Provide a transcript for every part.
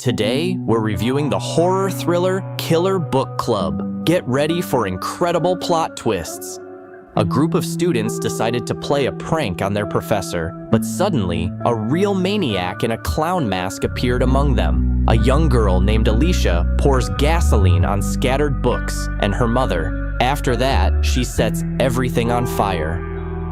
Today, we're reviewing the horror thriller Killer Book Club. Get ready for incredible plot twists. A group of students decided to play a prank on their professor, but suddenly, a real maniac in a clown mask appeared among them. A young girl named Alicia pours gasoline on scattered books and her mother. After that, she sets everything on fire.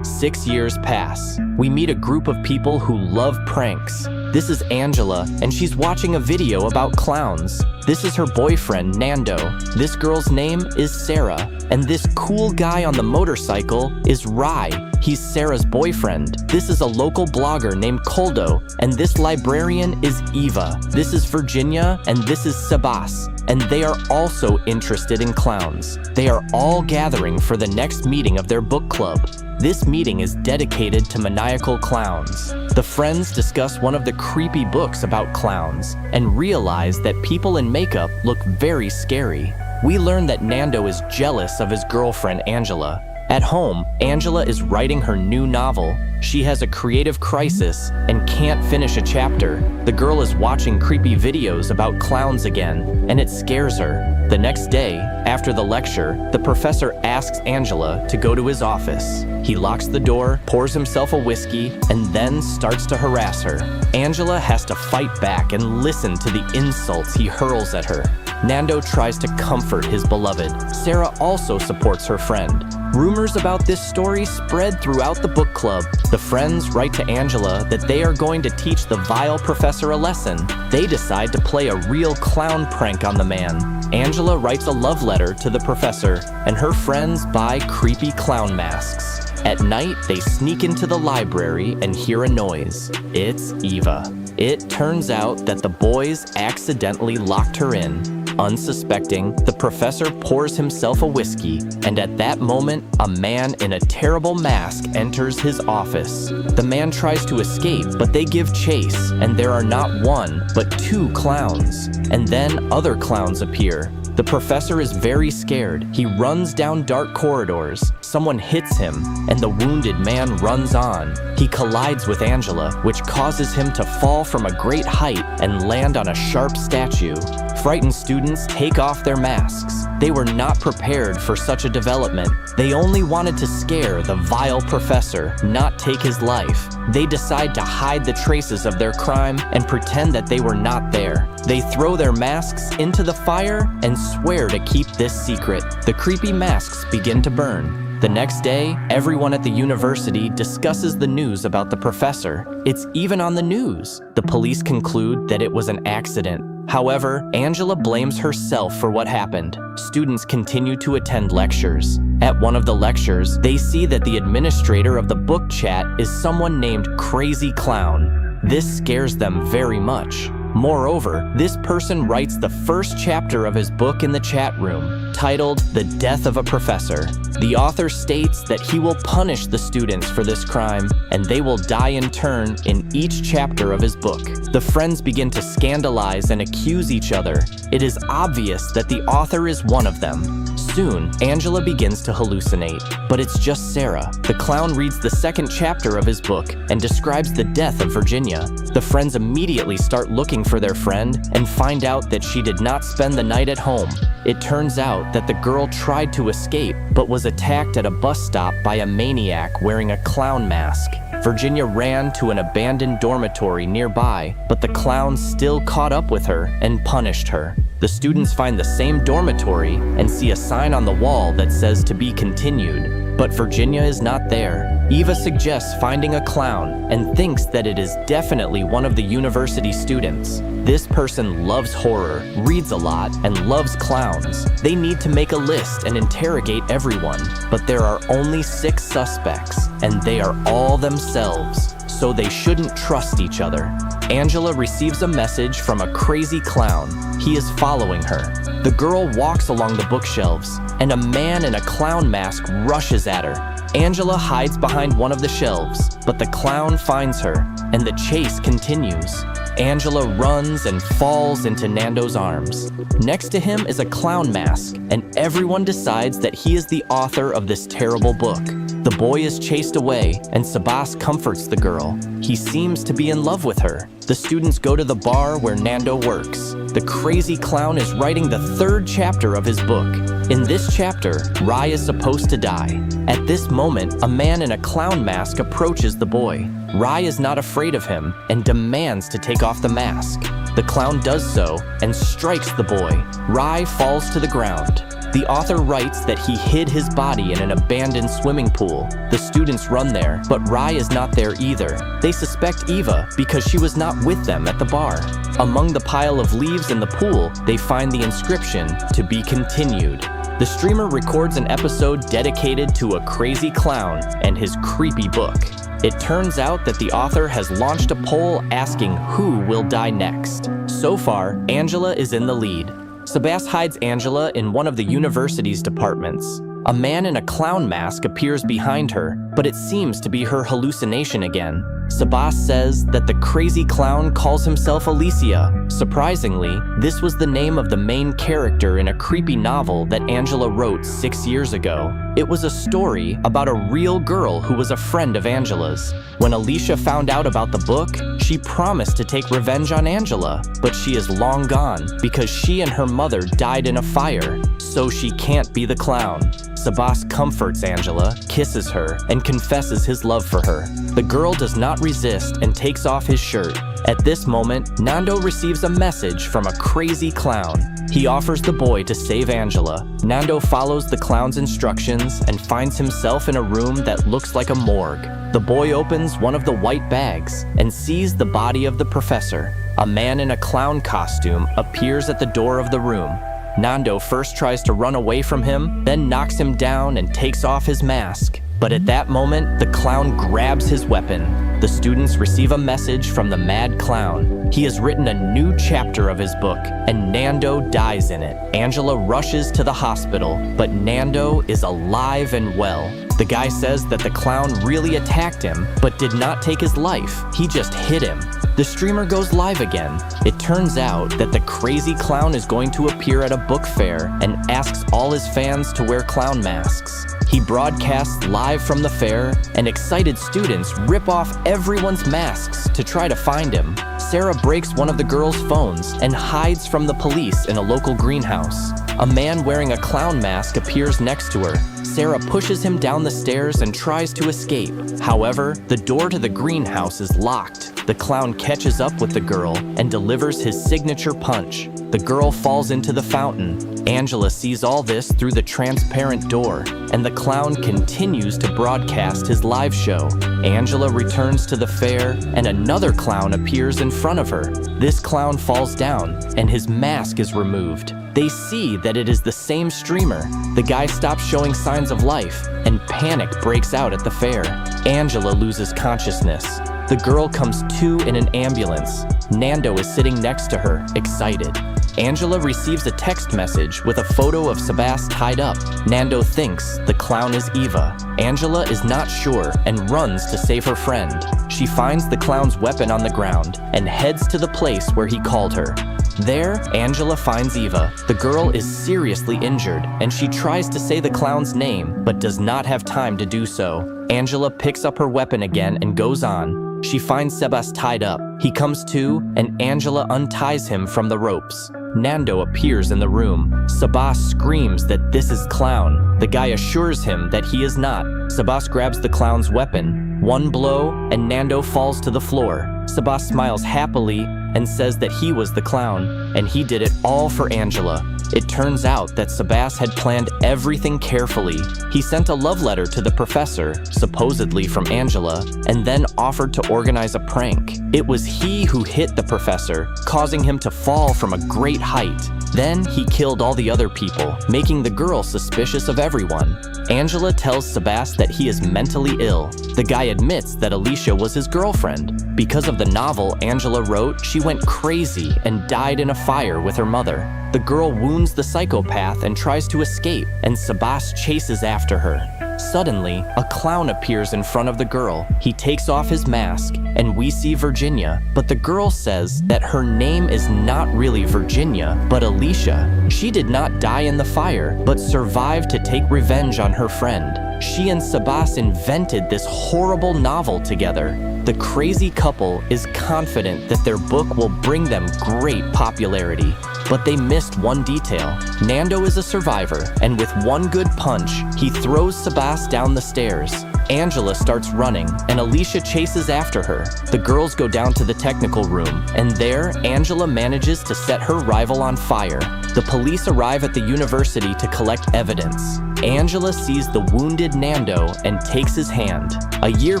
6 years pass. We meet a group of people who love pranks. This is Angela, and she's watching a video about clowns. This is her boyfriend, Nando. This girl's name is Sarah. And this cool guy on the motorcycle is Rai. He's Sarah's boyfriend. This is a local blogger named Koldo. And this librarian is Eva. This is Virginia, and this is Sabas. And they are also interested in clowns. They are all gathering for the next meeting of their book club. This meeting is dedicated to maniacal clowns. The friends discuss one of the creepy books about clowns and realize that people in makeup look very scary. We learn that Nando is jealous of his girlfriend Angela. At home, Angela is writing her new novel. She has a creative crisis and can't finish a chapter. The girl is watching creepy videos about clowns again, and it scares her. The next day, after the lecture, the professor asks Angela to go to his office. He locks the door, pours himself a whiskey, and then starts to harass her. Angela has to fight back and listen to the insults he hurls at her. Nando tries to comfort his beloved. Sarah also supports her friend. Rumors about this story spread throughout the book club. The friends write to Angela that they are going to teach the vile professor a lesson. They decide to play a real clown prank on the man. Angela writes a love letter to the professor, and her friends buy creepy clown masks. At night, they sneak into the library and hear a noise. It's Eva. It turns out that the boys accidentally locked her in. Unsuspecting, the professor pours himself a whiskey, and at that moment, a man in a terrible mask enters his office. The man tries to escape, but they give chase, and there are not one, but two clowns. And then other clowns appear. The professor is very scared. He runs down dark corridors. Someone hits him, and the wounded man runs on. He collides with Angela, which causes him to fall from a great height and land on a sharp statue. Frightened students take off their masks. They were not prepared for such a development. They only wanted to scare the vile professor, not take his life. They decide to hide the traces of their crime and pretend that they were not there. They throw their masks into the fire and swear to keep this secret. The creepy masks begin to burn. The next day, everyone at the university discusses the news about the professor. It's even on the news. The police conclude that it was an accident. However, Angela blames herself for what happened. Students continue to attend lectures. At one of the lectures, they see that the administrator of the book chat is someone named Crazy Clown. This scares them very much. Moreover, this person writes the first chapter of his book in the chat room, titled The Death of a Professor. The author states that he will punish the students for this crime, and they will die in turn in each chapter of his book. The friends begin to scandalize and accuse each other. It is obvious that the author is one of them. Soon, Angela begins to hallucinate, but it's just Sarah. The clown reads the second chapter of his book and describes the death of Virginia. The friends immediately start looking for their friend and find out that she did not spend the night at home. It turns out that the girl tried to escape, but was attacked at a bus stop by a maniac wearing a clown mask. Virginia ran to an abandoned dormitory nearby, but the clown still caught up with her and punished her. The students find the same dormitory and see a sign on the wall that says to be continued, but Virginia is not there. Eva suggests finding a clown and thinks that it is definitely one of the university students. This person loves horror, reads a lot, and loves clowns. They need to make a list and interrogate everyone, but there are only 6 suspects, and they are all themselves, so they shouldn't trust each other. Angela receives a message from a crazy clown. He is following her. The girl walks along the bookshelves, and a man in a clown mask rushes at her. Angela hides behind one of the shelves, but the clown finds her, and the chase continues. Angela runs and falls into Nando's arms. Next to him is a clown mask, and everyone decides that he is the author of this terrible book. The boy is chased away, and Sabas comforts the girl. He seems to be in love with her. The students go to the bar where Nando works. The crazy clown is writing the 3rd chapter of his book. In this chapter, Rai is supposed to die. At this moment, a man in a clown mask approaches the boy. Rai is not afraid of him and demands to take off the mask. The clown does so and strikes the boy. Rai falls to the ground. The author writes that he hid his body in an abandoned swimming pool. The students run there, but Rai is not there either. They suspect Eva because she was not with them at the bar. Among the pile of leaves in the pool, they find the inscription, "To be continued." The streamer records an episode dedicated to a crazy clown and his creepy book. It turns out that the author has launched a poll asking who will die next. So far, Angela is in the lead. Sabas hides Angela in one of the university's departments. A man in a clown mask appears behind her, but it seems to be her hallucination again. Sabas says that the crazy clown calls himself Alicia. Surprisingly, this was the name of the main character in a creepy novel that Angela wrote 6 years ago. It was a story about a real girl who was a friend of Angela's. When Alicia found out about the book, she promised to take revenge on Angela, but she is long gone because she and her mother died in a fire, so she can't be the clown. Sabas comforts Angela, kisses her, and confesses his love for her. The girl does not resist and takes off his shirt. At this moment, Nando receives a message from a crazy clown. He offers the boy to save Angela. Nando follows the clown's instructions and finds himself in a room that looks like a morgue. The boy opens one of the white bags and sees the body of the professor. A man in a clown costume appears at the door of the room. Nando first tries to run away from him, then knocks him down and takes off his mask. But at that moment, the clown grabs his weapon. The students receive a message from the mad clown. He has written a new chapter of his book, and Nando dies in it. Angela rushes to the hospital, but Nando is alive and well. The guy says that the clown really attacked him, but did not take his life. He just hit him. The streamer goes live again. It turns out that the crazy clown is going to appear at a book fair and asks all his fans to wear clown masks. He broadcasts live from the fair, and excited students rip off everyone's masks to try to find him. Sarah breaks one of the girls' phones and hides from the police in a local greenhouse. A man wearing a clown mask appears next to her. Sarah pushes him down the stairs and tries to escape. However, the door to the greenhouse is locked. The clown catches up with the girl and delivers his signature punch. The girl falls into the fountain. Angela sees all this through the transparent door, and the clown continues to broadcast his live show. Angela returns to the fair, and another clown appears in front of her. This clown falls down, and his mask is removed. They see that it is the same streamer. The guy stops showing signs of life, and panic breaks out at the fair. Angela loses consciousness. The girl comes to in an ambulance. Nando is sitting next to her, excited. Angela receives a text message with a photo of Sabas tied up. Nando thinks the clown is Eva. Angela is not sure and runs to save her friend. She finds the clown's weapon on the ground and heads to the place where he called her. There, Angela finds Eva. The girl is seriously injured, and she tries to say the clown's name, but does not have time to do so. Angela picks up her weapon again and goes on. She finds Sabas tied up. He comes to, and Angela unties him from the ropes. Nando appears in the room. Sabas screams that this is Clown. The guy assures him that he is not. Sabas grabs the clown's weapon. One blow, and Nando falls to the floor. Sabas smiles happily and says that he was the clown, and he did it all for Angela. It turns out that Sabas had planned everything carefully. He sent a love letter to the professor, supposedly from Angela, and then offered to organize a prank. It was he who hit the professor, causing him to fall from a great height. Then he killed all the other people, making the girl suspicious of everyone. Angela tells Sabas that he is mentally ill. The guy admits that Alicia was his girlfriend. Because of the novel Angela wrote, she went crazy and died in a fire with her mother. The girl wounds the psychopath and tries to escape, and Sabas chases after her. Suddenly, a clown appears in front of the girl. He takes off his mask, and we see Virginia, but the girl says that her name is not really Virginia, but Alicia. She did not die in the fire, but survived to take revenge on her friend. She and Sabas invented this horrible novel together. The crazy couple is confident that their book will bring them great popularity. But they missed one detail. Nando is a survivor, and with one good punch, he throws Sabas down the stairs. Angela starts running, and Alicia chases after her. The girls go down to the technical room, and there, Angela manages to set her rival on fire. The police arrive at the university to collect evidence. Angela sees the wounded Nando and takes his hand. A year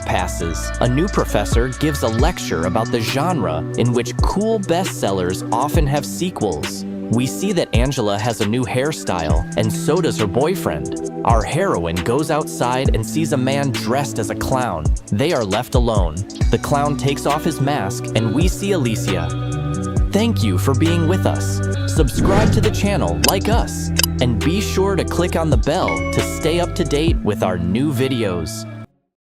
passes. A new professor gives a lecture about the genre in which cool bestsellers often have sequels. We see that Angela has a new hairstyle, and so does her boyfriend. Our heroine goes outside and sees a man dressed as a clown. They are left alone. The clown takes off his mask, and we see Alicia. Thank you for being with us. Subscribe to the channel like us, and be sure to click on the bell to stay up to date with our new videos.